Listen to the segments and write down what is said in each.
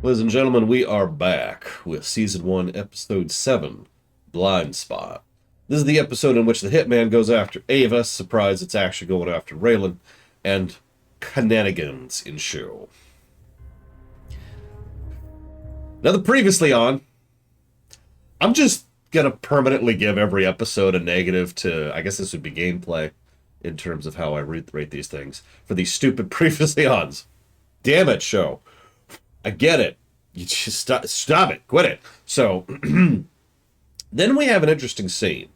Ladies and gentlemen, we are back with Season 1, Episode 7, Blind Spot. This is the episode in which the hitman goes after Ava, surprise it's actually going after Raylan, and shenanigans ensue. Now, the previously on, I'm just gonna permanently give every episode a negative to, I guess this would be gameplay, in terms of how I rate these things, for these stupid previously ons. Damn it, show. I get it. You just stop it. Quit it. So, then we have an interesting scene.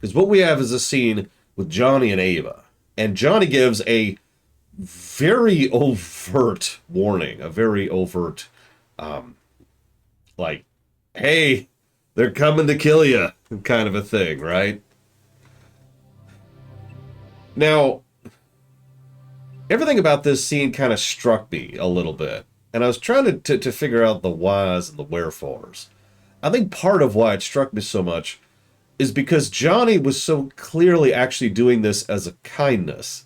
Because what we have is a scene with Johnny and Ava. And Johnny gives a very overt warning. A very overt, like, hey, they're coming to kill you, kind of a thing, right? Now, everything about this scene kind of struck me a little bit. And I was trying to figure out the whys and the wherefores. I think part of why it struck me so much is because Johnny was so clearly actually doing this as a kindness.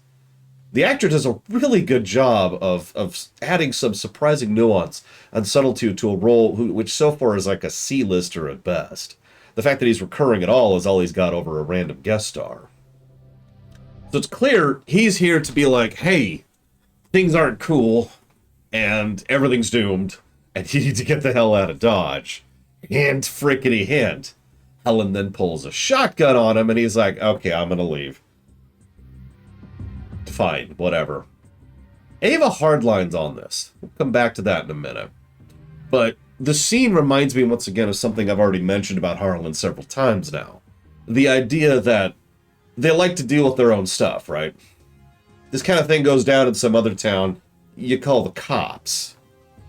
The actor does a really good job of adding some surprising nuance and subtlety to a role which so far is like a C-lister at best. The fact that he's recurring at all is all he's got over a random guest star. So it's clear he's here to be like, hey, things aren't cool, and everything's doomed, and you need to get the hell out of Dodge. And frickety hint. Helen then pulls a shotgun on him, and he's like, okay, I'm gonna leave. Fine, whatever. Ava hardlines on this. We'll come back to that in a minute. But the scene reminds me once again of something I've already mentioned about Harlan several times now. The idea that they like to deal with their own stuff, right? This kind of thing goes down in some other town, you call the cops.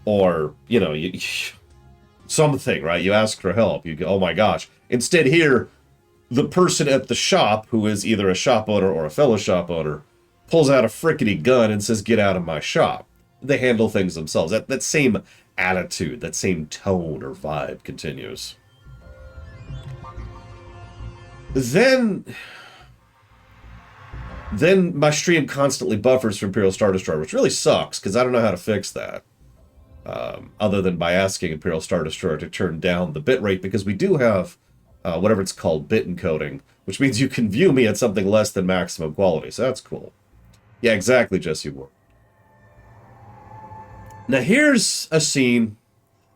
Or, you know, something, right? You ask for help. You go, oh my gosh. Instead here, the person at the shop, who is either a shop owner or a fellow shop owner, pulls out a frickety gun and says, get out of my shop. They handle things themselves. That same attitude, that same tone or vibe continues. Then my stream constantly buffers for Imperial Star Destroyer, which really sucks, because I don't know how to fix that. Other than by asking Imperial Star Destroyer to turn down the bitrate, because we do have whatever it's called, bit encoding, which means you can view me at something less than maximum quality, so that's cool. Yeah, exactly, Jesse Ward. Now here's a scene.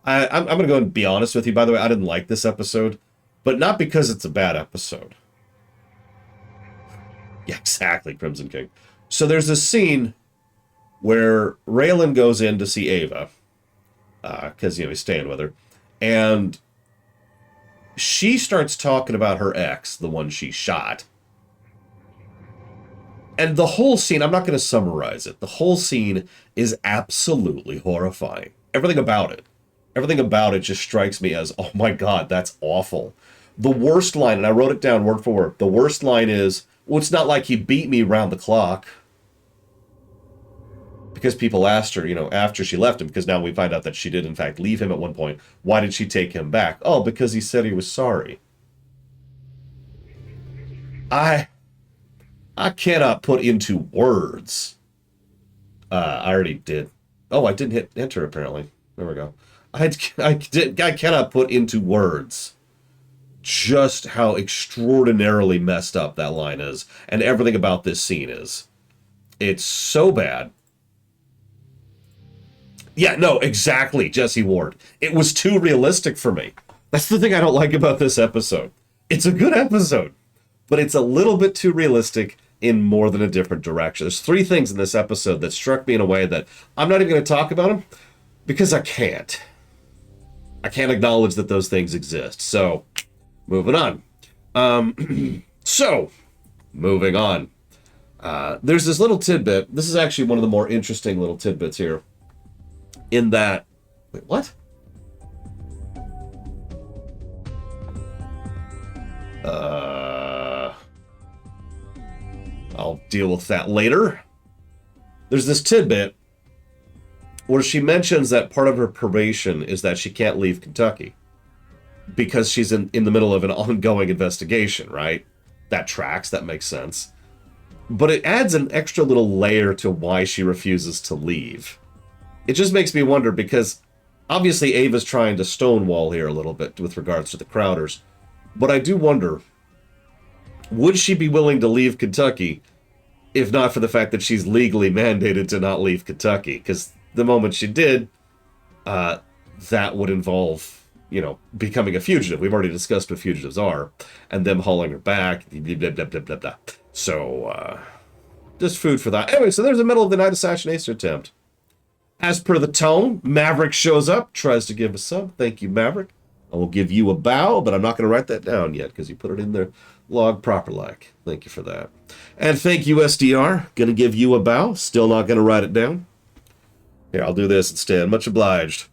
I'm going to go and be honest with you, by the way, I didn't like this episode, but not because it's a bad episode. Yeah, exactly, Crimson King. So there's a scene where Raylan goes in to see Ava, because, you know, he's staying with her, and she starts talking about her ex, the one she shot. And the whole scene, I'm not going to summarize it, the whole scene is absolutely horrifying. Everything about it just strikes me as, oh my god, that's awful. The worst line, and I wrote it down word for word, the worst line is, well, it's not like he beat me round the clock. Because people asked her, you know, after she left him, because now we find out that she did in fact leave him at one point, why did she take him back? Oh, because he said he was sorry. I cannot put into words. I already did. Oh, I didn't hit enter apparently. There we go. I cannot put into words just how extraordinarily messed up that line is, and everything about this scene is. It's so bad. Yeah, no, exactly, Jesse Ward. It was too realistic for me. That's the thing I don't like about this episode. It's a good episode, but it's a little bit too realistic in more than a different direction. There's three things in this episode that struck me in a way that I'm not even going to talk about them because I can't. I can't acknowledge that those things exist. So, moving on. Moving on. There's this little tidbit. This is actually one of the more interesting little tidbits here. In that... Wait, what? I'll deal with that later. There's this tidbit where she mentions that part of her probation is that she can't leave Kentucky because she's in the middle of an ongoing investigation, right? That tracks, that makes sense. But it adds an extra little layer to why she refuses to leave. It just makes me wonder, because Obviously, Ava's trying to stonewall here a little bit with regards to the Crowders. But I do wonder, would she be willing to leave Kentucky if not for the fact that she's legally mandated to not leave Kentucky? Because the moment she did, that would involve, you know, becoming a fugitive. We've already discussed what fugitives are, and them hauling her back, blah, blah, blah, blah, blah, blah. So, just food for that. Anyway, so there's a middle of the night assassination attempt. As per the tone, Maverick shows up, tries to give a sub. Thank you, Maverick. I will give you a bow, but I'm not going to write that down yet because you put it in the log proper like. Thank you for that. And thank you, SDR. Going to give you a bow. Still not going to write it down. Here, I'll do this instead. Much obliged.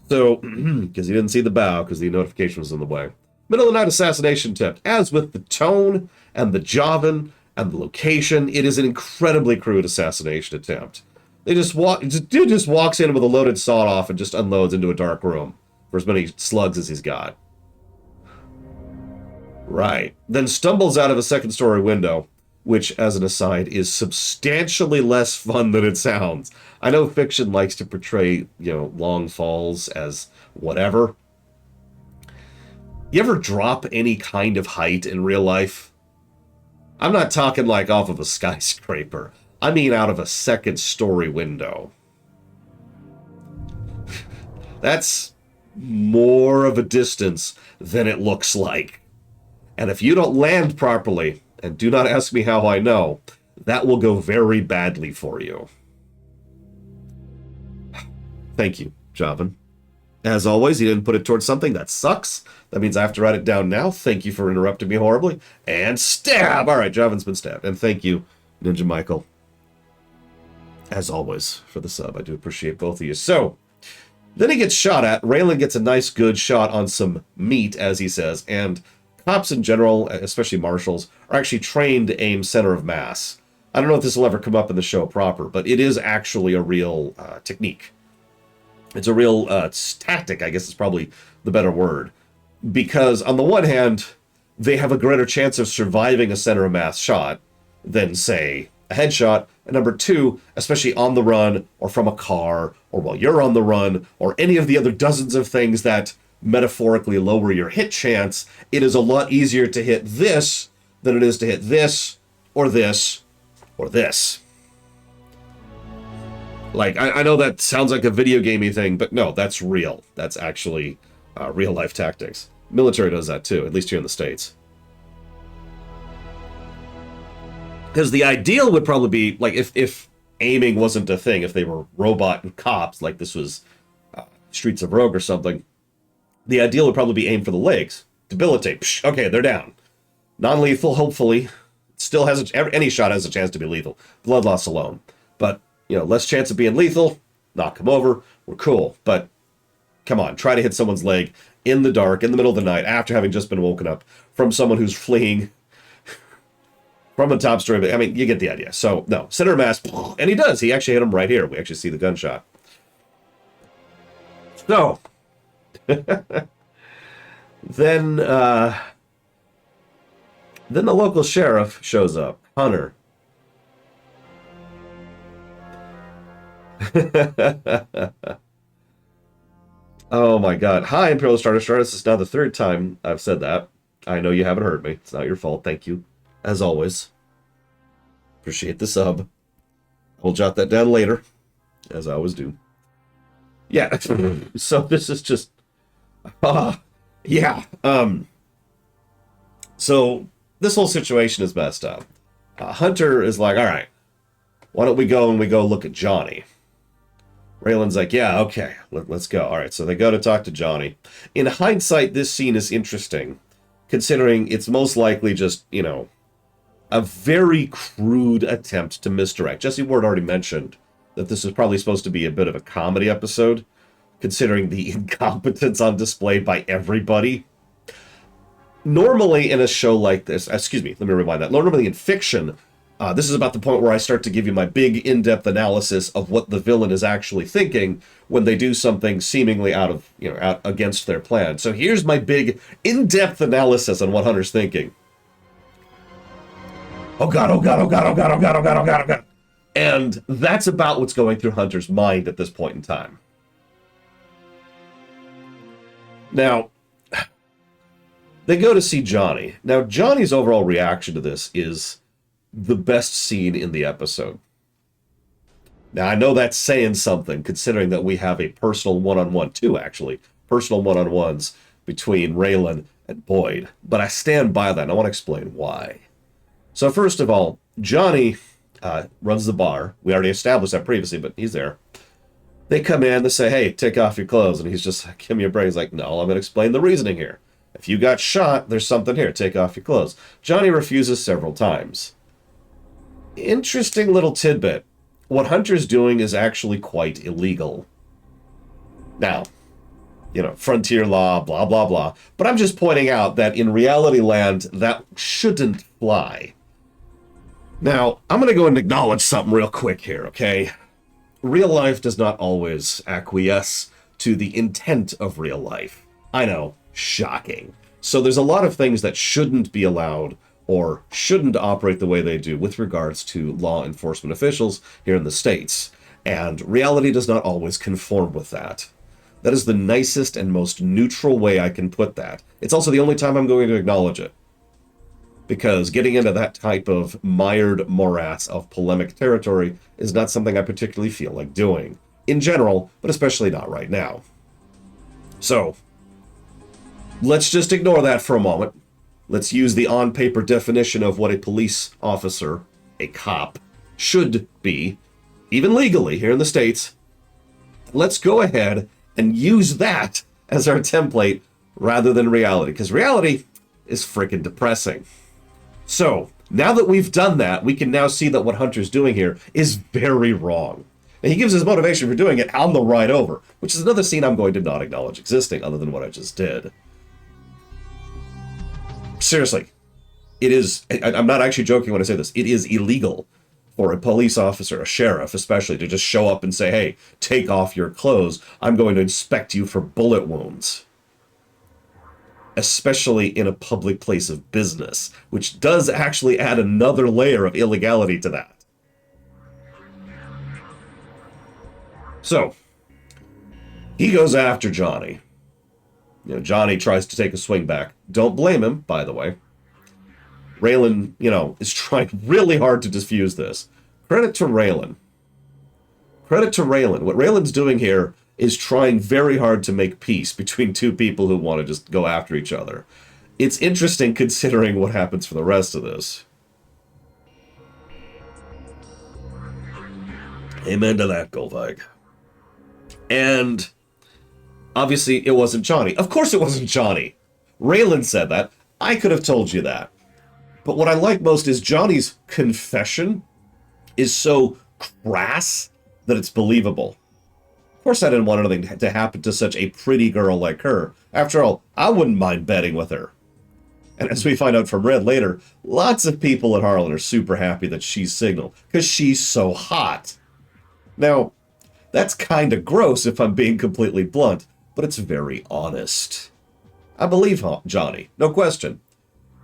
So, because you didn't see the bow because the notification was in the way. Middle of the night assassination attempt. As with the tone and the Javan and the location, it is an incredibly crude assassination attempt. They just dude just walks in with a loaded sawed-off and just unloads into a dark room for as many slugs as he's got. Right. Then stumbles out of a second-story window, which, as an aside, is substantially less fun than it sounds. I know fiction likes to portray, you know, long falls as whatever. You ever drop any kind of height in real life? I'm not talking like off of a skyscraper. I mean out of a second-story window. That's more of a distance than it looks like. And if you don't land properly, and do not ask me how I know, that will go very badly for you. Thank you, Javan. As always, you didn't put it towards something. That sucks. That means I have to write it down now. Thank you for interrupting me horribly. And stab! All right, Javan's been stabbed. And thank you, Ninja Michael. As always, for the sub. I do appreciate both of you. So, then he gets shot at. Raylan gets a nice, good shot on some meat, as he says. And cops in general, especially marshals, are actually trained to aim center of mass. I don't know if this will ever come up in the show proper, but it is actually a real technique. It's a real tactic, I guess is probably the better word. Because on the one hand, they have a greater chance of surviving a center of mass shot than, say, a headshot. And number two, especially on the run, or from a car, or while you're on the run, or any of the other dozens of things that metaphorically lower your hit chance, it is a lot easier to hit this than it is to hit this, or this, or this. Like, I know that sounds like a video gamey thing, but no, that's real. That's actually real-life tactics. Military does that too, at least here in the States. Because the ideal would probably be, like, if aiming wasn't a thing, if they were robot and cops, like this was Streets of Rogue or something, the ideal would probably be aim for the legs. Debilitate. Psh, okay, they're down. Non-lethal, hopefully. Still has any shot has a chance to be lethal. Blood loss alone. But, you know, less chance of being lethal. Knock them over. We're cool. But, come on. Try to hit someone's leg in the dark, in the middle of the night, after having just been woken up from someone who's fleeing from a top story. I mean, you get the idea. So, no. Center mass. And he does. He actually hit him right here. We actually see the gunshot. So, then the local sheriff shows up, Hunter. Oh my God! Hi, Imperial Starter Star. This is now the third time I've said that. I know you haven't heard me. It's not your fault. Thank you, as always. Appreciate the sub. I'll jot that down later, as I always do. Yeah. So this is just. Yeah. So this whole situation is messed up. Hunter is like, all right, why don't we go and we go look at Johnny? Raylan's like, yeah, okay, let's go. All right, so they go to talk to Johnny. In hindsight, this scene is interesting, considering it's most likely just, you know, a very crude attempt to misdirect. Jesse Ward already mentioned that this is probably supposed to be a bit of a comedy episode, considering the incompetence on display by everybody. Normally in a show like this, excuse me, let me rewind that. Normally in fiction, this is about the point where I start to give you my big in-depth analysis of what the villain is actually thinking when they do something seemingly out against their plan. So here's my big in-depth analysis on what Hunter's thinking. Oh God, oh God, oh God, oh God, oh God, oh God, oh God, oh God. And that's about what's going through Hunter's mind at this point in time. Now, they go to see Johnny. Now, Johnny's overall reaction to this is the best scene in the episode. Now, I know that's saying something, considering that we have a personal one-on-one, two actually, personal one-on-ones between Raylan and Boyd. But I stand by that, and I want to explain why. So first of all, Johnny runs the bar. We already established that previously, but he's there. They come in, they say, hey, take off your clothes. And he's just, give me a break. He's like, no, I'm going to explain the reasoning here. If you got shot, there's something here. Take off your clothes. Johnny refuses several times. Interesting little tidbit. What Hunter's doing is actually quite illegal. Now, you know, frontier law, blah, blah, blah. But I'm just pointing out that in reality land, that shouldn't fly. Now, I'm going to go and acknowledge something real quick here, okay? Real life does not always acquiesce to the intent of real life. I know, shocking. So there's a lot of things that shouldn't be allowed or shouldn't operate the way they do with regards to law enforcement officials here in the States. And reality does not always conform with that. That is the nicest and most neutral way I can put that. It's also the only time I'm going to acknowledge it. Because getting into that type of mired morass of polemic territory is not something I particularly feel like doing. In general, but especially not right now. So, let's just ignore that for a moment. Let's use the on-paper definition of what a police officer, a cop, should be, even legally here in the States. Let's go ahead and use that as our template rather than reality, because reality is freaking depressing. So, now that we've done that, we can now see that what Hunter's doing here is very wrong. And he gives his motivation for doing it on the ride over, which is another scene I'm going to not acknowledge existing other than what I just did. Seriously, it is, I'm not actually joking when I say this, it is illegal for a police officer, a sheriff especially, to just show up and say, hey, take off your clothes, I'm going to inspect you for bullet wounds. Especially in a public place of business, which does actually add another layer of illegality to that. So, he goes after Johnny. You know, Johnny tries to take a swing back. Don't blame him, by the way. Raylan, you know, is trying really hard to defuse this. Credit to Raylan. Credit to Raylan. What Raylan's doing here is trying very hard to make peace between two people who want to just go after each other. It's interesting considering what happens for the rest of this. Amen to that, Goldvig. And obviously it wasn't Johnny. Of course it wasn't Johnny. Raylan said that. I could have told you that. But what I like most is Johnny's confession is so crass that it's believable. Of course I didn't want anything to happen to such a pretty girl like her. After all, I wouldn't mind betting with her. And as we find out from Red later, lots of people at Harlan are super happy that she's Signal, because she's so hot. Now, that's kind of gross if I'm being completely blunt, but it's very honest. I believe Johnny, no question.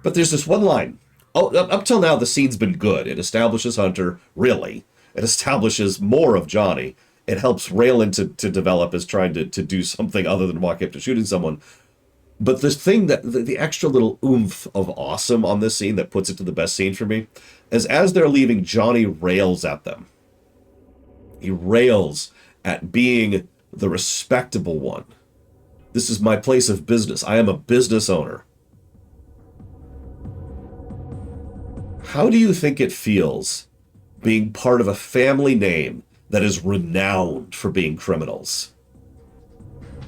But there's this one line. Oh, up till now, the scene's been good. It establishes Hunter, really. It establishes more of Johnny. It helps Raylan to develop as trying to do something other than walk up to shooting someone. But the thing that, the extra little oomph of awesome on this scene that puts it to the best scene for me, is as they're leaving, Johnny rails at them. He rails at being the respectable one. This is my place of business. I am a business owner. How do you think it feels being part of a family name that is renowned for being criminals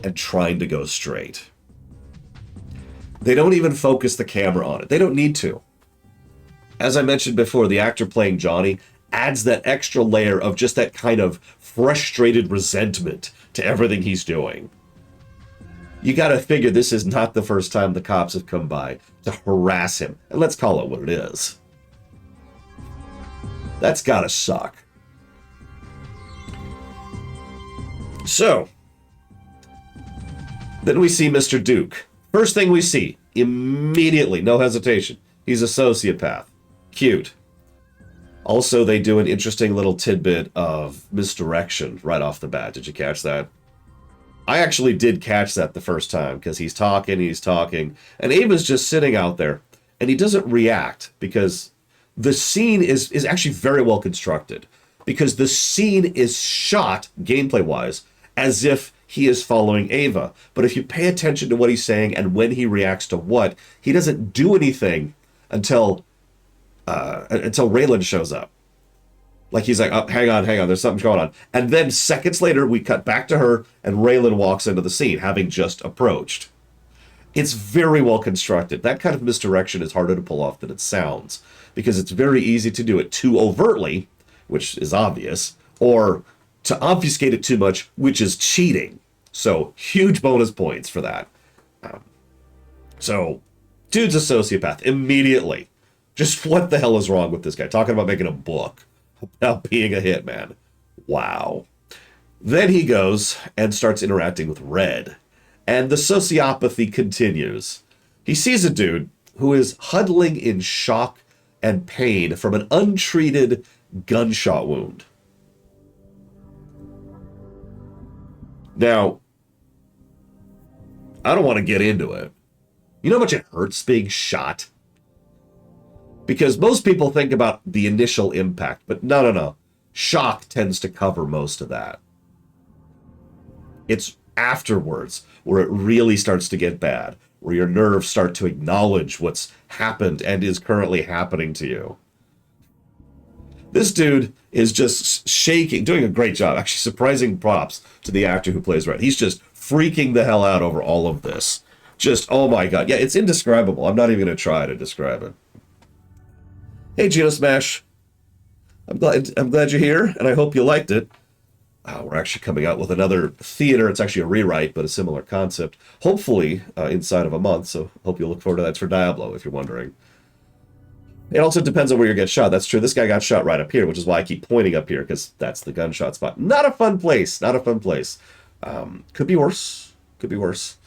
and trying to go straight? They don't even focus the camera on it. They don't need to. As I mentioned before, the actor playing Johnny adds that extra layer of just that kind of frustrated resentment to everything he's doing. You gotta figure this is not the first time the cops have come by to harass him. And let's call it what it is. That's gotta suck. So, then we see Mr. Duke. First thing we see, immediately, no hesitation, he's a sociopath. Cute. Also, they do an interesting little tidbit of misdirection right off the bat. Did you catch that? I actually did catch that the first time because he's talking, and Ava's just sitting out there, and he doesn't react because the scene is actually very well constructed, because the scene is shot gameplay-wise as if he is following Ava. But if you pay attention to what he's saying and when he reacts to what, he doesn't do anything until Raylan shows up. Like he's like, oh, hang on, there's something going on. And then seconds later, we cut back to her, and Raylan walks into the scene, having just approached. It's very well constructed. That kind of misdirection is harder to pull off than it sounds, because it's very easy to do it too overtly, which is obvious, or to obfuscate it too much, which is cheating. So huge bonus points for that. So dude's a sociopath immediately. Just what the hell is wrong with this guy? Talking about making a book about being a hitman. Wow. Then he goes and starts interacting with Red, and the sociopathy continues. He sees a dude who is huddling in shock and pain from an untreated gunshot wound. Now, I don't want to get into it. You know how much it hurts being shot? Because most people think about the initial impact, but no. Shock tends to cover most of that. It's afterwards where it really starts to get bad, where your nerves start to acknowledge what's happened and is currently happening to you. This dude is just shaking, doing a great job, actually surprising props to the actor who plays Red. He's just freaking the hell out over all of this. Just, oh my god. Yeah, it's indescribable. I'm not even going to try to describe it. Hey, Geno Smash. I'm glad you're here, and I hope you liked it. We're actually coming out with another theater. It's actually a rewrite, but a similar concept. Hopefully inside of a month, so hope you'll look forward to that. It's for Diablo, if you're wondering. It also depends on where you get shot. That's true. This guy got shot right up here, which is why I keep pointing up here, because that's the gunshot spot. Not a fun place. Not a fun place. Could be worse. Could be worse.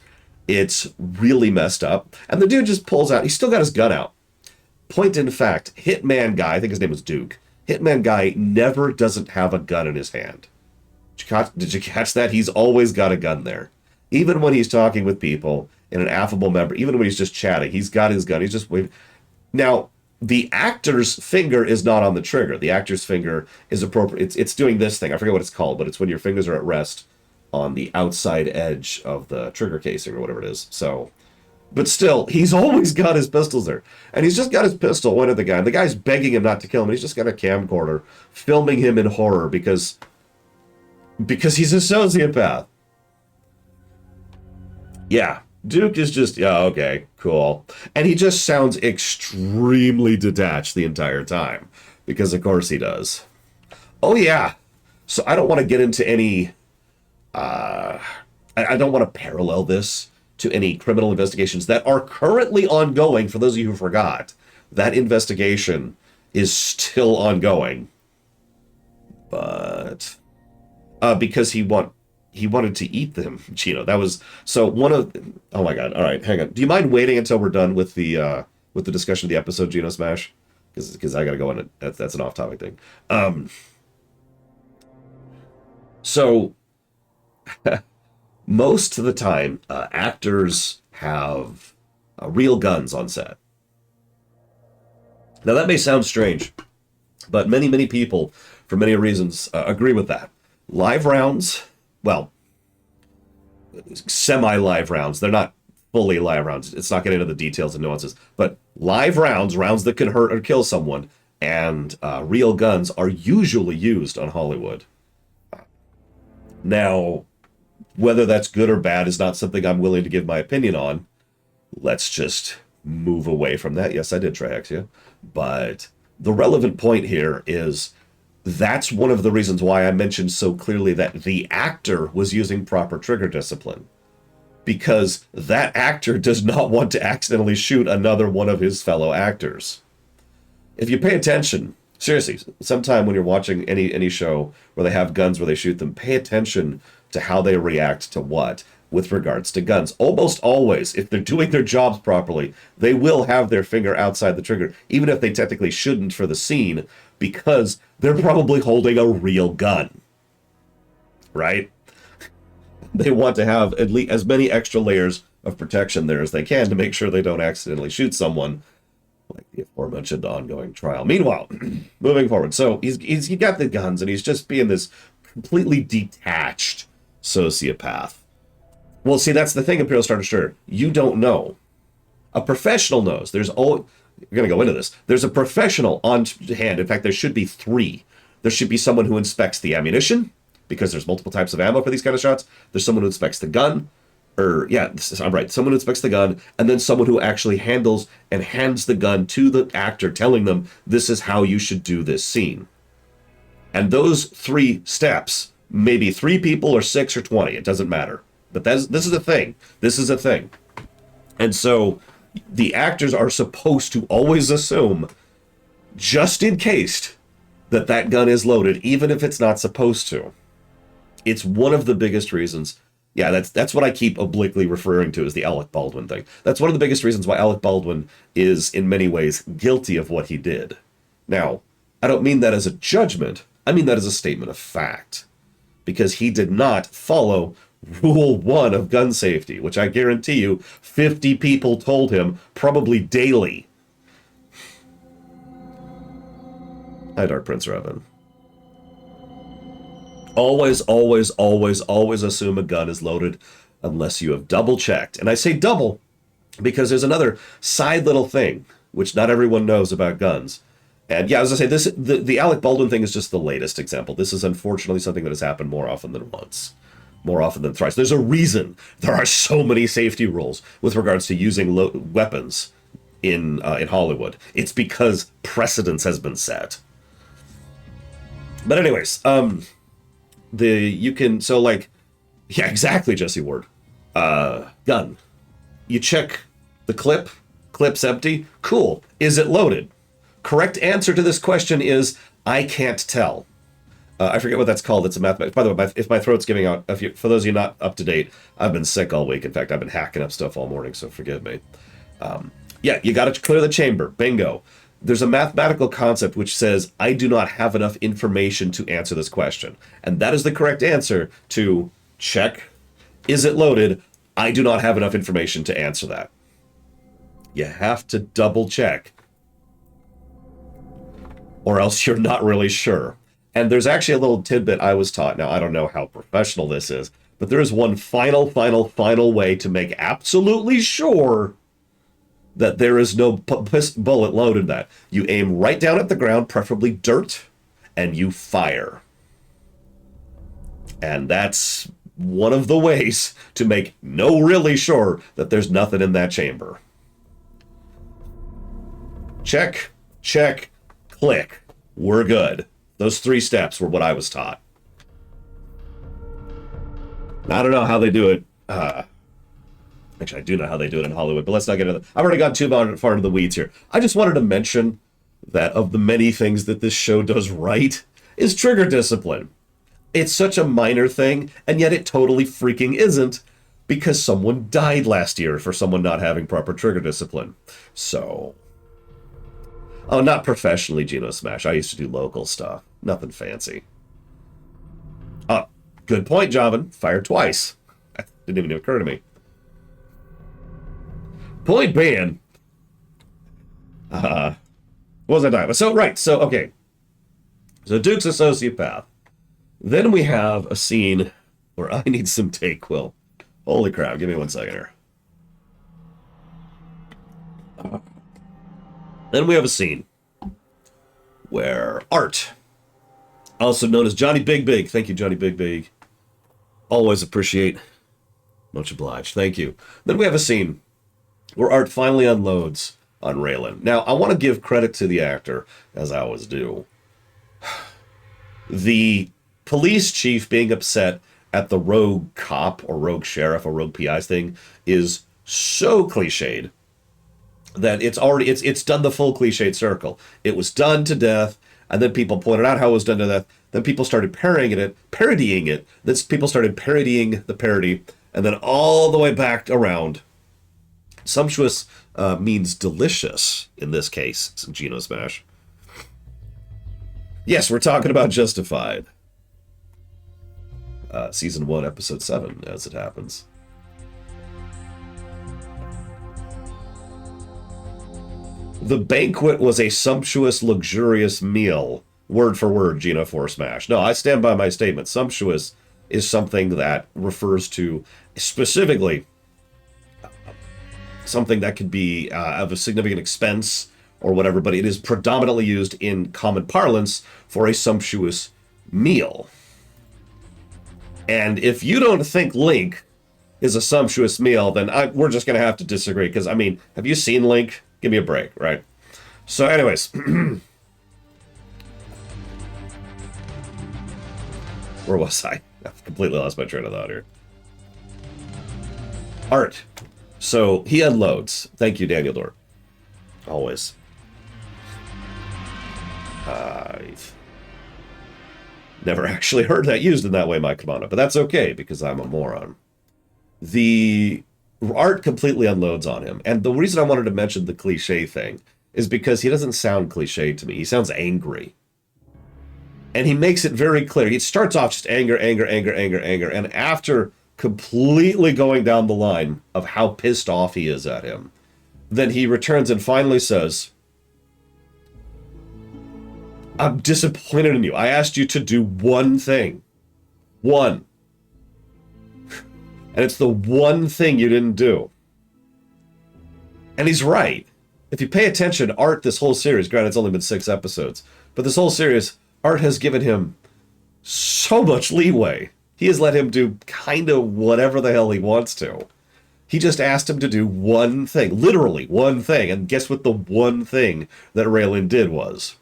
It's really messed up. And the dude just pulls out. He's still got his gun out. Point in fact, Hitman Guy, I think his name was Duke. Hitman Guy never doesn't have a gun in his hand. Did you catch that? He's always got a gun there. Even when he's talking with people in an affable manner, even when he's just chatting, he's got his gun. He's just waving. Now, the actor's finger is not on the trigger. The actor's finger is appropriate. It's doing this thing. I forget what it's called, but it's when your fingers are at rest on the outside edge of the trigger casing or whatever it is. So, but still, he's always got his pistols there. And he's just got his pistol pointed at the guy. And the guy's begging him not to kill him. He's just got a camcorder filming him in horror because he's a sociopath. Yeah. Duke is just, yeah, okay, cool. And he just sounds extremely detached the entire time. Because of course he does. Oh yeah. So I don't want to get into any, I don't want to parallel this to any criminal investigations that are currently ongoing. For those of you who forgot, that investigation is still ongoing. But, because he wanted to eat them, Gino. That was so one of. Oh my god! All right, hang on. Do you mind waiting until we're done with the discussion of the episode, Geno Smash? Because I gotta go on it. That's an off-topic thing. So most of the time, actors have real guns on set. Now that may sound strange, but many people, for many reasons, agree with that. Live rounds. Well, semi-live rounds. They're not fully live rounds. It's not getting into the details and nuances. But live rounds that can hurt or kill someone, and real guns are usually used on Hollywood. Now, whether that's good or bad is not something I'm willing to give my opinion on. Let's just move away from that. Yes, I did Triaxia. But the relevant point here is that's one of the reasons why I mentioned so clearly that the actor was using proper trigger discipline. Because that actor does not want to accidentally shoot another one of his fellow actors. If you pay attention, seriously, sometime when you're watching any show where they have guns where they shoot them, pay attention to how they react to what with regards to guns. Almost always, if they're doing their jobs properly, they will have their finger outside the trigger, even if they technically shouldn't for the scene, because they're probably holding a real gun. Right? They want to have at least as many extra layers of protection there as they can to make sure they don't accidentally shoot someone, like the aforementioned ongoing trial. Meanwhile, moving forward, so he got the guns and he's just being this completely detached sociopath. Well, see, that's the thing, Imperial Star Destroyer. You don't know. A professional knows. There's all. We're going to go into this. There's a professional on hand. In fact, there should be 3. There should be someone who inspects the ammunition, because there's multiple types of ammo for these kind of shots. There's someone who inspects the gun. I'm right. Someone who inspects the gun, and then someone who actually handles and hands the gun to the actor, telling them, this is how you should do this scene. And those 3 steps, maybe 3 people or 6 or 20, it doesn't matter. But this is a thing. This is a thing. And so the actors are supposed to always assume, just in case, that that gun is loaded, even if it's not supposed to. It's one of the biggest reasons. Yeah, that's what I keep obliquely referring to as the Alec Baldwin thing. That's one of the biggest reasons why Alec Baldwin is, in many ways, guilty of what he did. Now, I don't mean that as a judgment. I mean that as a statement of fact. Because he did not follow Rule 1 of gun safety, which I guarantee you 50 people told him, probably daily. Hi, Dark Prince Revan. Always, always, always, always assume a gun is loaded unless you have double-checked. And I say double because there's another side little thing, which not everyone knows about guns. And yeah, as I say, the Alec Baldwin thing is just the latest example. This is unfortunately something that has happened more often than once. More often than thrice. There's a reason there are so many safety rules with regards to using weapons in Hollywood. It's because precedence has been set. But anyways, so yeah, exactly, Jesse Ward. Gun. You check the clip's empty. Cool. Is it loaded? Correct answer to this question is, I can't tell. I forget what that's called. It's a mathematics. By the way, if my throat's giving out, for those of you not up to date, I've been sick all week. In fact, I've been hacking up stuff all morning, so forgive me. Yeah, you got to clear the chamber. Bingo. There's a mathematical concept which says, I do not have enough information to answer this question. And that is the correct answer to check, is it loaded? I do not have enough information to answer that. You have to double check, or else you're not really sure. And there's actually a little tidbit I was taught. Now, I don't know how professional this is, but there is one final way to make absolutely sure that there is no bullet loaded in that. You aim right down at the ground, preferably dirt, and you fire. And that's one of the ways to make really sure that there's nothing in that chamber. Check, check, click. We're good. Those 3 steps were what I was taught. I don't know how they do it. Actually, I do know how they do it in Hollywood, but let's not get into that. I've already gone too far into the weeds here. I just wanted to mention that of the many things that this show does right is trigger discipline. It's such a minor thing, and yet it totally freaking isn't, because someone died last year for someone not having proper trigger discipline. So... Oh, not professionally, Geno Smash. I used to do local stuff. Nothing fancy. Oh, good point, Javan. Fired twice. That didn't even occur to me. Point being. What was I talking about? Okay. So Duke's a sociopath. Then we have a scene where I need some take, Quill. Holy crap, give me 1 second here. Then we have a scene where Art, also known as Johnny Big Big, thank you, Johnny Big Big, always appreciate, much obliged, thank you. Then we have a scene where Art finally unloads on Raylan. Now, I want to give credit to the actor, as I always do. The police chief being upset at the rogue cop or rogue sheriff or rogue PI's thing is so cliched that it's done the full cliched circle. It was done to death, and then people pointed out how it was done to death. Then people started parodying it. Then people started parodying the parody, and then all the way back around. Sumptuous means delicious in this case, Geno Smash. Yes, we're talking about Justified. Season 1, Episode 7, as it happens. The banquet was a sumptuous, luxurious meal. Word for word, Gina Force Smash. No, I stand by my statement. Sumptuous is something that refers to specifically something that could be of a significant expense or whatever, but it is predominantly used in common parlance for a sumptuous meal. And if you don't think Link is a sumptuous meal, then we're just going to have to disagree. Because, I mean, have you seen Link? Give me a break, right? So anyways. Where was I? I've completely lost my train of thought here. Art. So he unloads. Thank you, Daniel Dorr. Always. I've never actually heard that used in that way, my Kamana, but that's okay because I'm a moron. The art completely unloads on him, and the reason I wanted to mention the cliche thing is because he doesn't sound cliche to me. He sounds angry. And he makes it very clear. He starts off just anger, anger, anger, anger, anger, and after completely going down the line of how pissed off he is at him, then he returns and finally says, I'm disappointed in you. I asked you to do one thing. One. And it's the one thing you didn't do. And he's right. If you pay attention to Art this whole series, granted it's only been 6 episodes, but this whole series, Art has given him so much leeway. He has let him do kind of whatever the hell he wants to. He just asked him to do one thing. Literally one thing. And guess what the one thing that Raylan did was?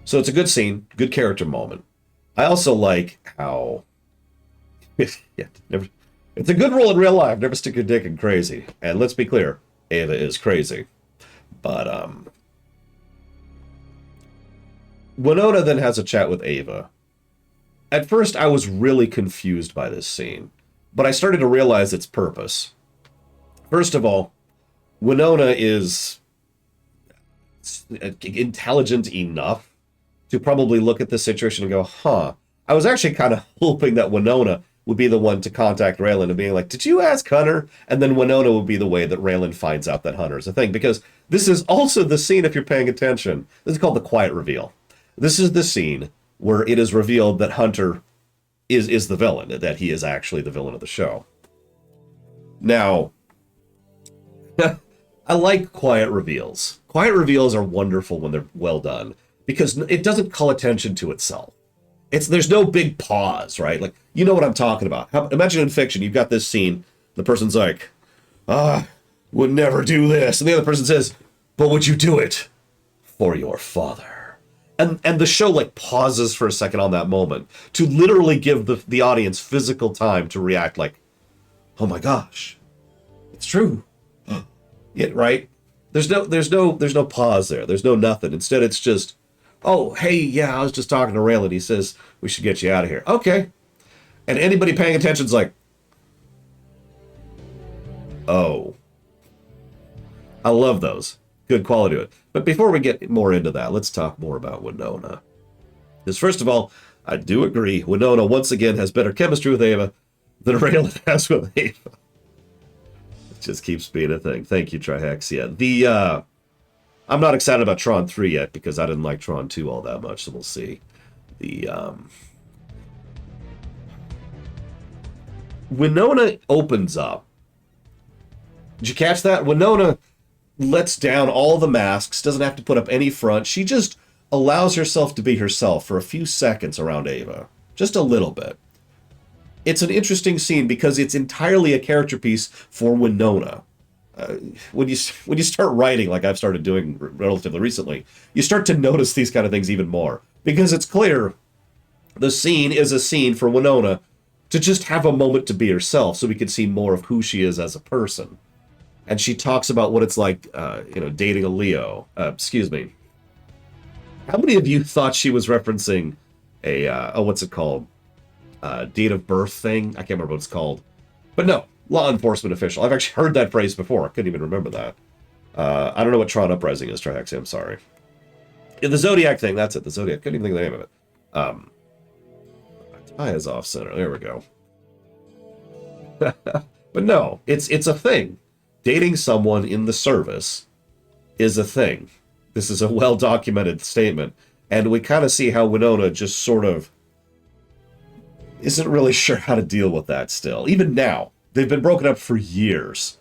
So it's a good scene, good character moment. I also like how it's a good rule in real life. Never stick your dick in crazy. And let's be clear, Ava is crazy. But Winona then has a chat with Ava. At first, I was really confused by this scene, but I started to realize its purpose. First of all, Winona is intelligent enough to probably look at the situation and go, huh. I was actually kind of hoping that Winona would be the one to contact Raylan and being like, did you ask Hunter? And then Winona would be the way that Raylan finds out that Hunter's a thing. Because this is also the scene, if you're paying attention, this is called the quiet reveal. This is the scene where it is revealed that Hunter is the villain, that he is actually the villain of the show. Now, I like quiet reveals. Quiet reveals are wonderful when they're well done, because it doesn't call attention to itself. There's no big pause, right? Like, you know what I'm talking about. Imagine in fiction, you've got this scene, the person's like, would never do this. And the other person says, but would you do it for your father? And the show like pauses for a second on that moment to literally give the audience physical time to react like, oh my gosh, it's true. Yeah, right? There's no pause there. There's no nothing. Instead, it's just, oh, hey, yeah, I was just talking to Raylan. He says we should get you out of here. Okay. And anybody paying attention's like, oh. I love those. Good quality to it. But before we get more into that, let's talk more about Winona. Because first of all, I do agree, Winona once again has better chemistry with Ava than Raylan has with Ava. It just keeps being a thing. Thank you, Trihexia. I'm not excited about Tron 3 yet because I didn't like Tron 2 all that much, so we'll see. Winona opens up. Did you catch that? Winona lets down all the masks, doesn't have to put up any front. She just allows herself to be herself for a few seconds around Ava. Just a little bit. It's an interesting scene because it's entirely a character piece for Winona. When you start writing, like I've started doing relatively recently, you start to notice these kind of things even more. Because it's clear the scene is a scene for Winona to just have a moment to be herself so we can see more of who she is as a person. And she talks about what it's like, dating a Leo. Excuse me. How many of you thought she was referencing what's it called? Date of birth thing? I can't remember what it's called. But no, law enforcement official. I've actually heard that phrase before. I couldn't even remember that. I don't know what Tron Uprising is, Trihexia, I'm sorry. The Zodiac thing, that's it, the Zodiac. Couldn't even think of the name of it. Tie is off center. There we go. But no, it's a thing. Dating someone in the service is a thing. This is a well-documented statement. And we kind of see how Winona just sort of isn't really sure how to deal with that still. Even now, they've been broken up for years.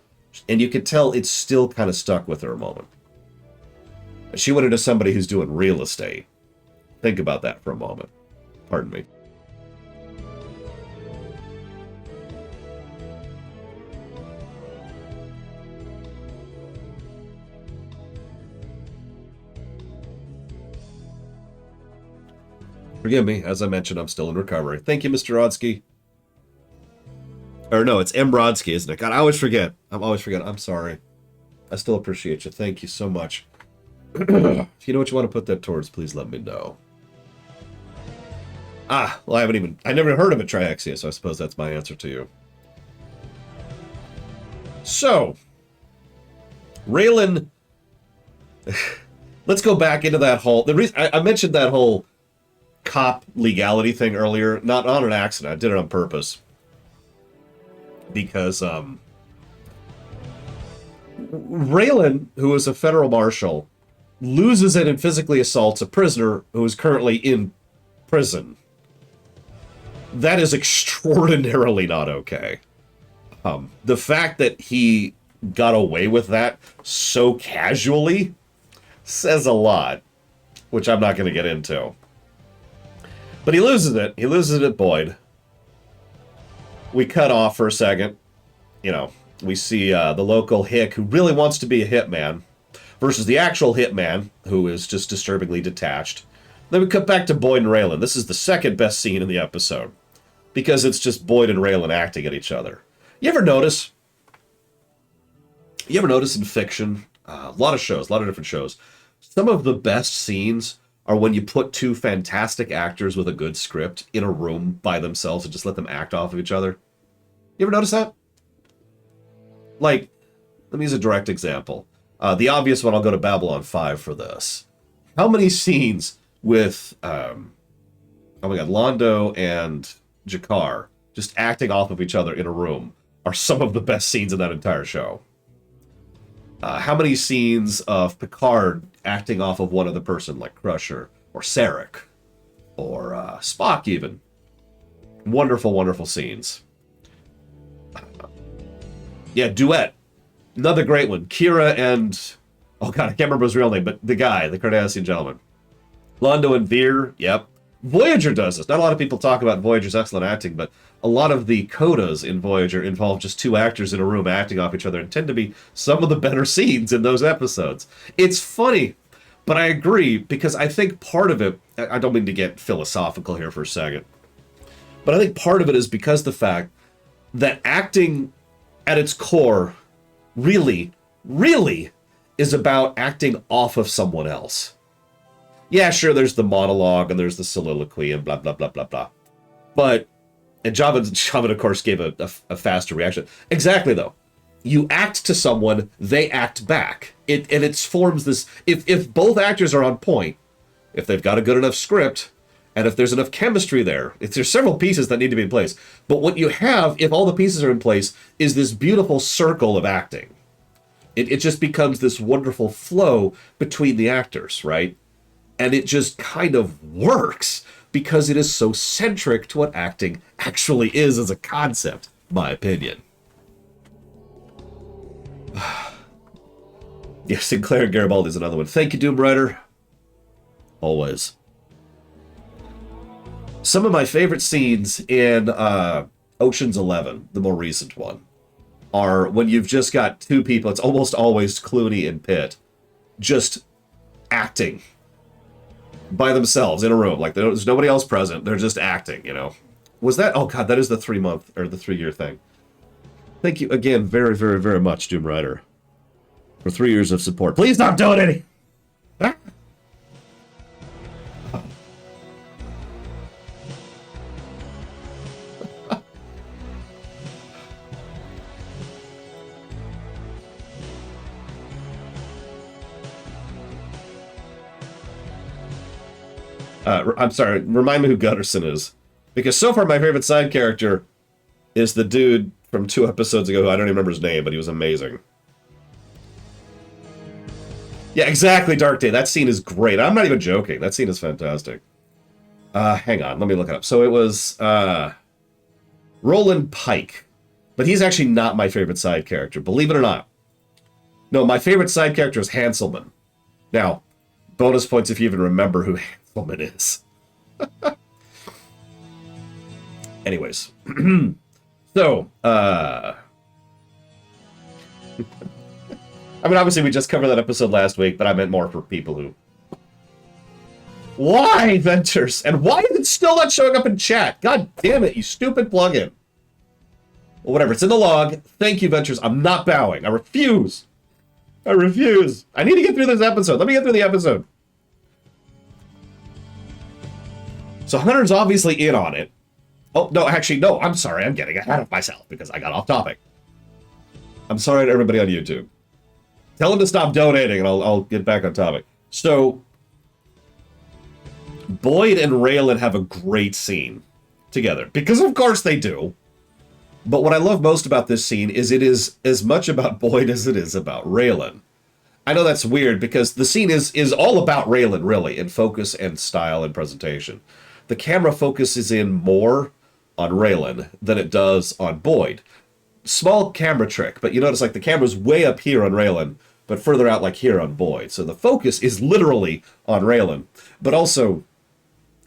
And you can tell it's still kind of stuck with her a moment. She went into somebody who's doing real estate. Think about that for a moment. Pardon me. Forgive me, as I mentioned, I'm still in recovery. Thank you, Mr. Rodsky. Or no, it's M. Brodsky, isn't it? God, I always forget. I'm sorry. I still appreciate you. Thank you so much. If you know what you want to put that towards, please let me know. Ah, well, I never heard of a triaxia, so I suppose that's my answer to you. So, Raylan, let's go back into that whole, the reason I mentioned that whole cop legality thing earlier, not on an accident. I did it on purpose. Because Raylan, who is a federal marshal, loses it and physically assaults a prisoner who is currently in prison. That is extraordinarily not okay. The fact that he got away with that so casually says a lot, which I'm not going to get into. But he loses it. He loses it at Boyd. We cut off for a second. You know, we see the local hick who really wants to be a hitman versus the actual hitman who is just disturbingly detached. Then we cut back to Boyd and Raylan. This is the second best scene in the episode because it's just Boyd and Raylan acting at each other. You ever notice in fiction, a lot of shows, a lot of different shows, some of the best scenes are when you put two fantastic actors with a good script in a room by themselves and just let them act off of each other. You ever notice that? Like, let me use a direct example. The obvious one, I'll go to Babylon 5 for this. How many scenes with, oh my god, Londo and Jakar just acting off of each other in a room are some of the best scenes in that entire show? How many scenes of Picard acting off of one other person, like Crusher, or Sarek, or Spock even? Wonderful, wonderful scenes. Yeah, Duet. Another great one. Kira and... oh god, I can't remember his real name, but the guy, the Cardassian gentleman. Londo and Veer, yep. Voyager does this. Not a lot of people talk about Voyager's excellent acting, but a lot of the codas in Voyager involve just two actors in a room acting off each other and tend to be some of the better scenes in those episodes. It's funny, but I agree, because I think part of it, I don't mean to get philosophical here for a second, but I think part of it is because the fact that acting at its core really, really is about acting off of someone else. Yeah, sure, there's the monologue and there's the soliloquy and blah, blah, blah, blah, blah. But, and Javan of course, gave a faster reaction. Exactly, though. You act to someone, they act back. And it forms this, if both actors are on point, if they've got a good enough script, and if there's enough chemistry there, there's several pieces that need to be in place. But what you have, if all the pieces are in place, is this beautiful circle of acting. It just becomes this wonderful flow between the actors, right? And it just kind of works because it is so centric to what acting actually is as a concept, my opinion. Yeah, Sinclair and Garibaldi is another one. Thank you, Doom Rider. Always. Some of my favorite scenes in Ocean's 11, the more recent one, are when you've just got two people, it's almost always Clooney and Pitt, just acting by themselves in a room. Like, there's nobody else present. They're just acting, you know. Was that... oh, God, that is the 3-month or the 3-year thing. Thank you again very, very, very much, Doom Rider, for 3 years of support. Please stop doing any... ah! I'm sorry, remind me who Gutterson is. Because so far my favorite side character is the dude from 2 episodes ago, who I don't even remember his name, but he was amazing. Yeah, exactly, Dark Day. That scene is great. I'm not even joking. That scene is fantastic. Hang on, let me look it up. So it was Roland Pike. But he's actually not my favorite side character, believe it or not. No, my favorite side character is Hanselman. Now, bonus points if you even remember who Hanselman is. Anyways. So, I mean, obviously we just covered that episode last week, but I meant more for people who... Why, Ventures? And why is it still not showing up in chat? God damn it, you stupid plugin. Well, whatever, it's in the log. Thank you, Ventures. I'm not bowing. I refuse. I refuse. I need to get through this episode. Let me get through the episode. So Hunter's obviously in on it. Oh, no, actually, no, I'm sorry. I'm getting ahead of myself because I got off topic. I'm sorry to everybody on YouTube. Tell them to stop donating and I'll get back on topic. So, Boyd and Raylan have a great scene together. Because of course they do. But what I love most about this scene is it is as much about Boyd as it is about Raylan. I know that's weird because the scene is all about Raylan, really, in focus and style and presentation. The camera focuses in more on Raylan than it does on Boyd. Small camera trick, but you notice like the camera's way up here on Raylan, but further out like here on Boyd. So the focus is literally on Raylan. But also,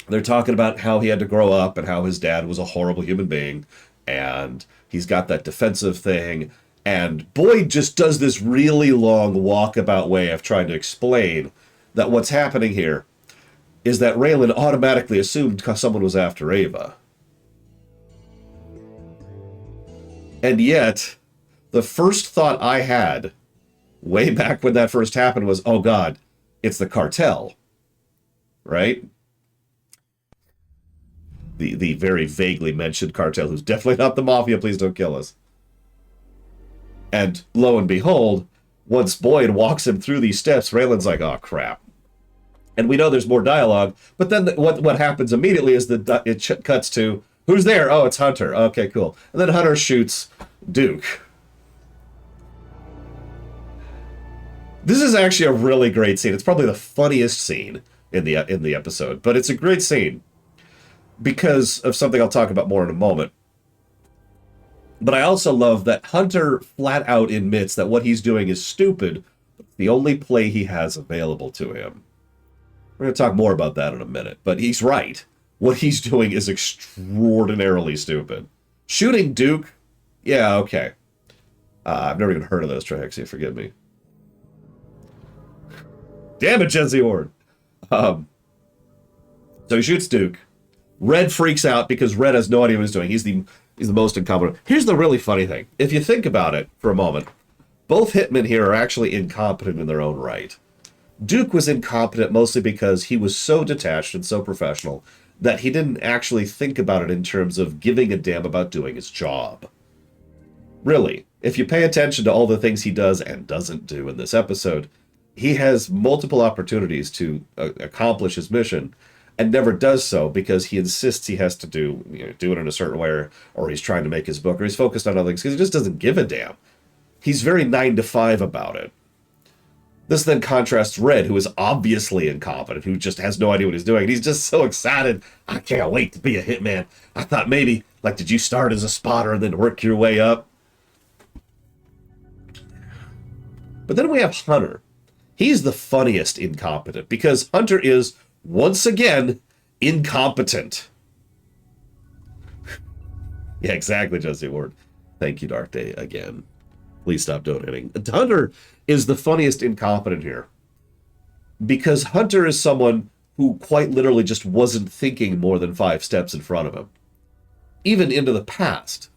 they're talking about how he had to grow up and how his dad was a horrible human being. And he's got that defensive thing. And Boyd just does this really long walkabout way of trying to explain that what's happening here is that Raylan automatically assumed someone was after Ava. And yet, the first thought I had, way back when that first happened, was, oh God, it's the cartel. Right? The very vaguely mentioned cartel, who's definitely not the mafia, please don't kill us. And lo and behold, once Boyd walks him through these steps, Raylan's like, oh crap. And we know there's more dialogue, but then what happens immediately is that it cuts to, who's there? Oh, it's Hunter. Okay, cool. And then Hunter shoots Duke. This is actually a really great scene. It's probably the funniest scene in the episode, but it's a great scene because of something I'll talk about more in a moment. But I also love that Hunter flat out admits that what he's doing is stupid, but it's the only play he has available to him. We're going to talk more about that in a minute, but he's right. What he's doing is extraordinarily stupid. Shooting Duke? Yeah, okay. I've never even heard of those Trihexia, forgive me. Damn it, Jesse Ward! So he shoots Duke. Red freaks out because Red has no idea what he's doing. He's the most incompetent. Here's the really funny thing. If you think about it for a moment, both hitmen here are actually incompetent in their own right. Duke was incompetent mostly because he was so detached and so professional that he didn't actually think about it in terms of giving a damn about doing his job. Really, if you pay attention to all the things he does and doesn't do in this episode, he has multiple opportunities to accomplish his mission and never does so because he insists he has to do it in a certain way, or he's trying to make his book, or he's focused on other things because he just doesn't give a damn. He's very 9 to 5 about it. This then contrasts Red, who is obviously incompetent, who just has no idea what he's doing. And he's just so excited. I can't wait to be a hitman. I thought maybe, like, did you start as a spotter and then work your way up? But then we have Hunter. He's the funniest incompetent because Hunter is, once again, incompetent. Yeah, exactly, Jesse Ward. Thank you, Dark Day, again. Please stop donating. Hunter is the funniest incompetent here. Because Hunter is someone who quite literally just wasn't thinking more than 5 steps in front of him. Even into the past.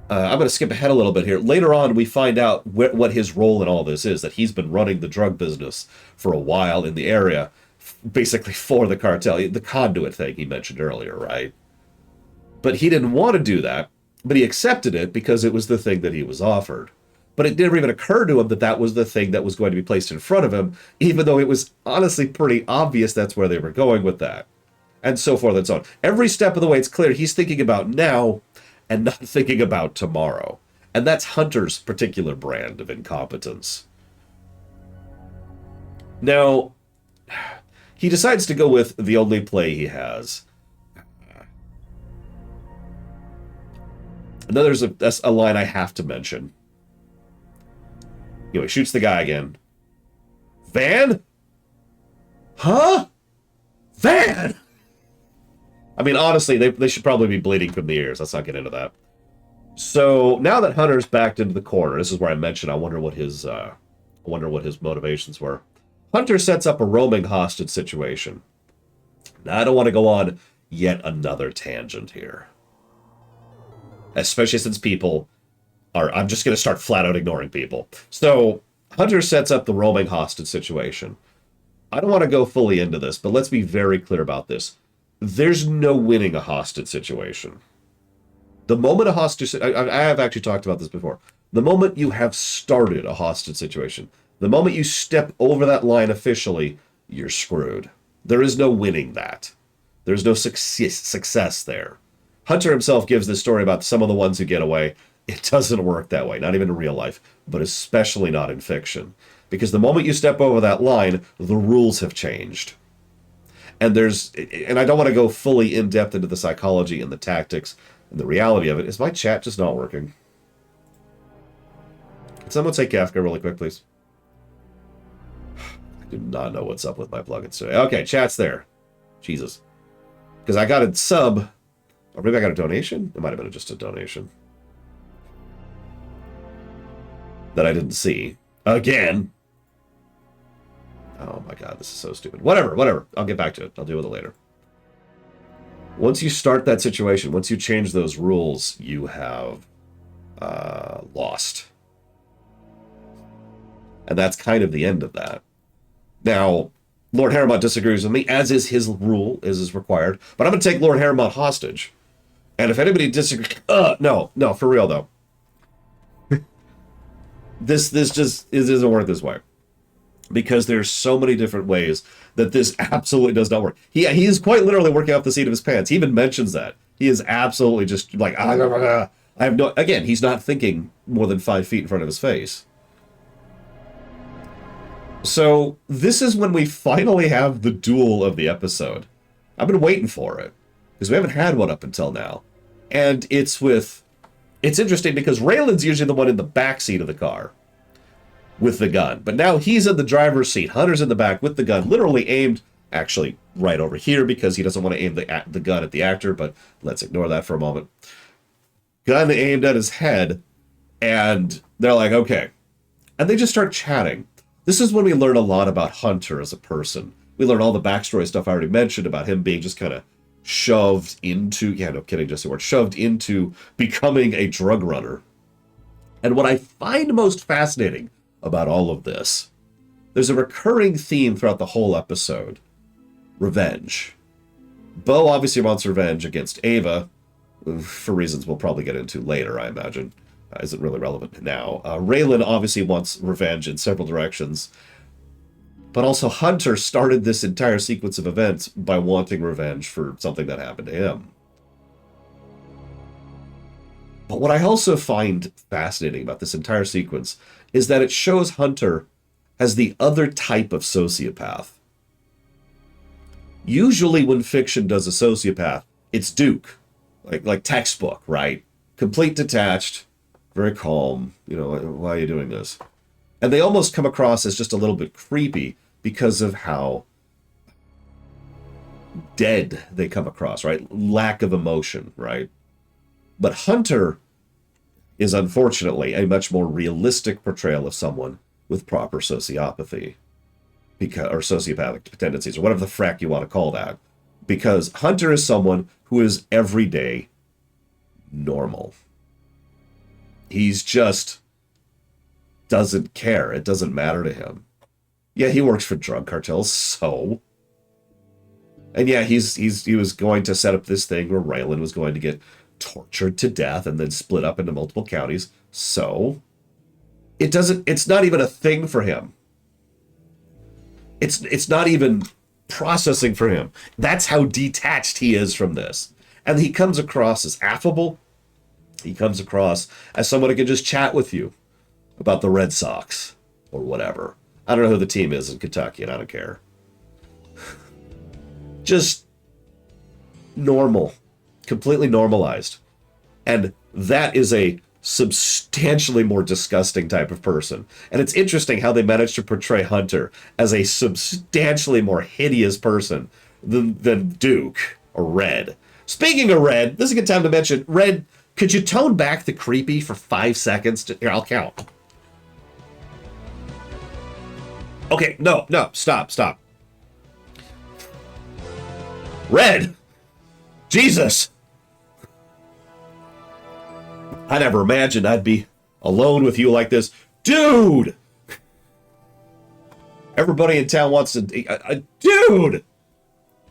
I'm going to skip ahead a little bit here. Later on, we find out what his role in all this is. That he's been running the drug business for a while in the area. Basically for the cartel. The conduit thing he mentioned earlier, right? But he didn't want to do that. But he accepted it because it was the thing that he was offered. but it never even occurred to him that that was the thing that was going to be placed in front of him, even though it was honestly pretty obvious that's where they were going with that. And so forth and so on. Every step of the way, it's clear he's thinking about now and not thinking about tomorrow. And that's Hunter's particular brand of incompetence. Now, he decides to go with the only play he has. And then there's a line I have to mention. He shoots the guy again. Van? Huh? Van? I mean, honestly, they should probably be bleeding from the ears. Let's not get into that. So now that Hunter's backed into the corner, this is where I mentioned I wonder what his motivations were. Hunter sets up a roaming hostage situation. Now, I don't want to go on yet another tangent here, especially since people are. I'm just going to start flat out ignoring people. So Hunter sets up the roaming hostage situation. I don't want to go fully into this, but let's be very clear about this. There's no winning a hostage situation. The moment a hostage... I have actually talked about this before. The moment you have started a hostage situation, the moment you step over that line officially, you're screwed. There is no winning that. There's no success there. Hunter himself gives this story about some of the ones who get away. It doesn't work that way, not even in real life, but especially not in fiction. Because the moment you step over that line, the rules have changed. And I don't want to go fully in depth into the psychology and the tactics and the reality of it. Is my chat just not working? Can someone say Kafka really quick, please? I do not know what's up with my plugins today. Okay, chat's there. Jesus. Because I got a sub, or maybe I got a donation? It might have been just a donation that I didn't see. Again. Oh my god, this is so stupid. Whatever. I'll get back to it. I'll deal with it later. Once you start that situation, once you change those rules, you have lost. And that's kind of the end of that. Now, Lord Harrowmont disagrees with me, as is his rule, as is required. But I'm going to take Lord Harrowmont hostage. And if anybody disagrees... no, for real, though. This just doesn't work this way. Because there's so many different ways that this absolutely does not work. He is quite literally working off the seat of his pants. He even mentions that. He is absolutely just like, I have no... Again, he's not thinking more than 5 feet in front of his face. So this is when we finally have the duel of the episode. I've been waiting for it, because we haven't had one up until now. And it's interesting because Raylan's usually the one in the back seat of the car with the gun. But now he's in the driver's seat. Hunter's in the back with the gun, literally aimed, actually, right over here because he doesn't want to aim the gun at the actor, but let's ignore that for a moment. Gun aimed at his head, and they're like, okay. And they just start chatting. This is when we learn a lot about Hunter as a person. We learn all the backstory stuff I already mentioned about him being just kind of shoved into, yeah, no kidding, just the word, shoved into becoming a drug runner. And what I find most fascinating about all of this, there's a recurring theme throughout the whole episode. Revenge. Bo obviously wants revenge against Ava, for reasons we'll probably get into later, I imagine. Isn't really relevant now. Raylan obviously wants revenge in several directions. But also Hunter started this entire sequence of events by wanting revenge for something that happened to him. But what I also find fascinating about this entire sequence is that it shows Hunter as the other type of sociopath. Usually when fiction does a sociopath, it's Duke. Like textbook, right? Complete detached, very calm. You know, why are you doing this? And they almost come across as just a little bit creepy because of how dead they come across, right? Lack of emotion, right? But Hunter is unfortunately a much more realistic portrayal of someone with proper sociopathy, or sociopathic tendencies, or whatever the frack you want to call that. Because Hunter is someone who is everyday normal. He's just doesn't care. It doesn't matter to him. Yeah, he works for drug cartels, so. And yeah, he was going to set up this thing where Raylan was going to get tortured to death and then split up into multiple counties, so. it's not even a thing for him. It's not even processing for him. That's how detached he is from this. And he comes across as affable. He comes across as someone who can just chat with you about the Red Sox or whatever. I don't know who the team is in Kentucky, and I don't care. Just normal, completely normalized. And that is a substantially more disgusting type of person. And it's interesting how they managed to portray Hunter as a substantially more hideous person than Duke or Red. Speaking of Red, this is a good time to mention, Red, could you tone back the creepy for 5 seconds? Here, I'll count. Okay, no, stop. Red! Jesus! I never imagined I'd be alone with you like this. Dude! Everybody in town wants to... dude!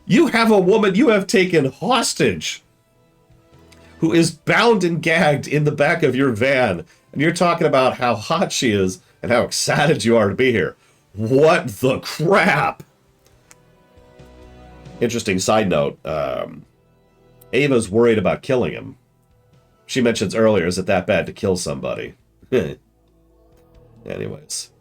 You have a woman you have taken hostage who is bound and gagged in the back of your van, and you're talking about how hot she is and how excited you are to be here. What the crap? Interesting side note. Ava's worried about killing him. She mentions earlier, is it that bad to kill somebody? Anyways.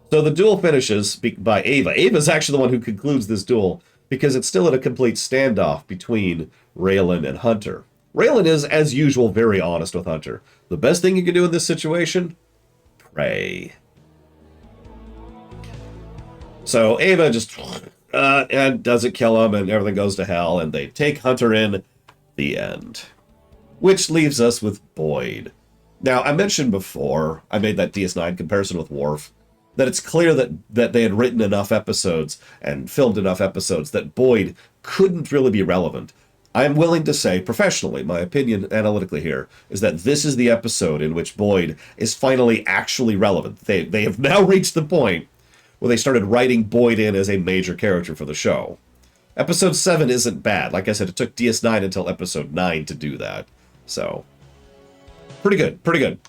So the duel finishes by Ava. Ava's actually the one who concludes this duel because it's still in a complete standoff between Raylan and Hunter. Raylan is, as usual, very honest with Hunter. The best thing you can do in this situation? Pray. So Ava just and doesn't kill him, and everything goes to hell, and they take Hunter in. The end. Which leaves us with Boyd. Now, I mentioned before, I made that DS9 comparison with Worf, that it's clear that they had written enough episodes and filmed enough episodes that Boyd couldn't really be relevant. I am willing to say, professionally, my opinion analytically here, is that this is the episode in which Boyd is finally actually relevant. They have now reached the point where they started writing Boyd in as a major character for the show. Episode 7 isn't bad. Like I said, it took DS9 until episode 9 to do that. So, pretty good.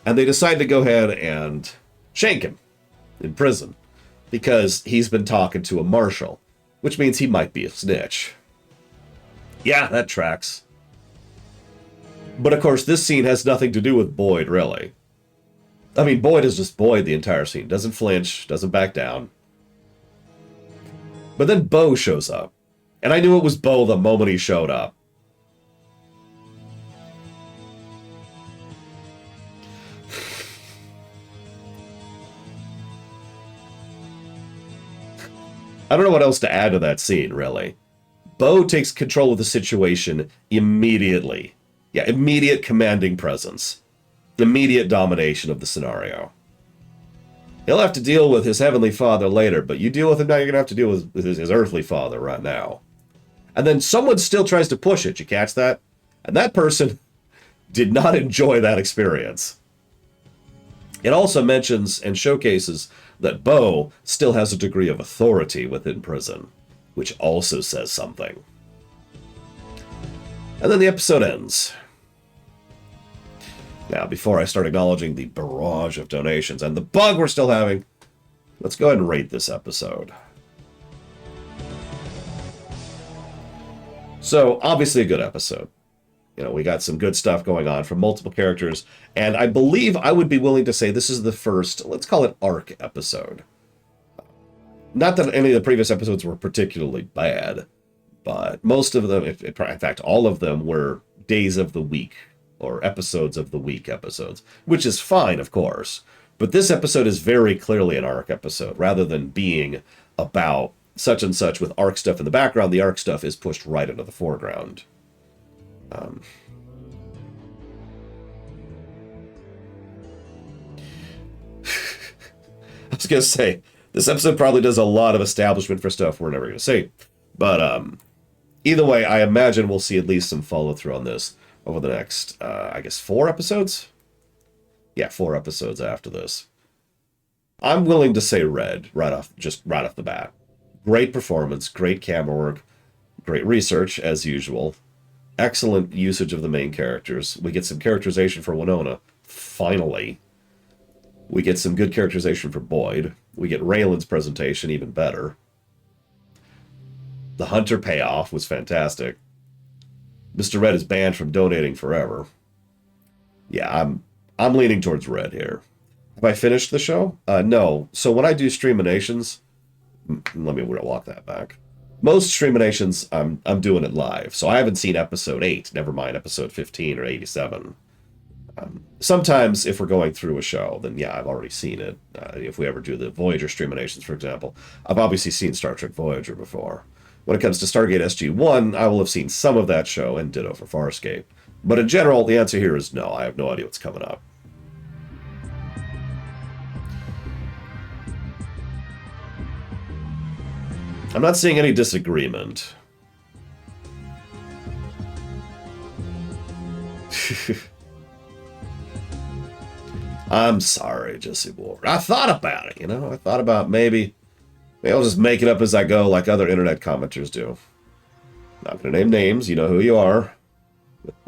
And they decide to go ahead and shank him in prison because he's been talking to a marshal, which means he might be a snitch. Yeah, that tracks. But of course, this scene has nothing to do with Boyd, really. I mean, Boyd is just Boyd the entire scene. Doesn't flinch, doesn't back down. But then Bo shows up. And I knew it was Bo the moment he showed up. I don't know what else to add to that scene, really. Bo takes control of the situation immediately. Yeah, immediate commanding presence. Immediate domination of the scenario. He'll have to deal with his heavenly father later, but you deal with him now, you're going to have to deal with his earthly father right now. And then someone still tries to push it. You catch that? And that person did not enjoy that experience. It also mentions and showcases that Bo still has a degree of authority within prison, which also says something. And then the episode ends. Now, before I start acknowledging the barrage of donations and the bug we're still having, let's go ahead and rate this episode. So, obviously a good episode. You know, we got some good stuff going on from multiple characters, and I believe I would be willing to say this is the first, let's call it arc episode. Not that any of the previous episodes were particularly bad, but most of them, in fact, all of them were days of the week, or episodes of the week episodes, which is fine, of course. But this episode is very clearly an arc episode, rather than being about such and such with arc stuff in the background. The arc stuff is pushed right into the foreground. I was going to say, this episode probably does a lot of establishment for stuff we're never going to see. But either way, I imagine we'll see at least some follow-through on this over the next, I guess, 4 episodes? Yeah, 4 episodes after this. I'm willing to say red, right off the bat. Great performance, great camera work, great research, as usual. Excellent usage of the main characters. We get some characterization for Winona, finally. We get some good characterization for Boyd. We get Raylan's presentation, even better. The Hunter payoff was fantastic. Mr. Red is banned from donating forever. Yeah, I'm leaning towards Red here. Have I finished the show? No. So when I do Streaminations, let me walk that back. Most Streaminations, I'm doing it live. So I haven't seen episode 8, never mind episode 15 or 87. Sometimes if we're going through a show, then yeah, I've already seen it. If we ever do the Voyager Streaminations, for example, I've obviously seen Star Trek Voyager before. When it comes to Stargate SG-1, I will have seen some of that show, and ditto for Farscape. But in general, the answer here is no. I have no idea what's coming up. I'm not seeing any disagreement. I'm sorry, Jesse Ward. I thought about it, you know? I thought about maybe I'll just make it up as I go like other internet commenters do. Not gonna name names, you know who you are.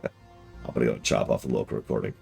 I'm gonna go chop off the local recording.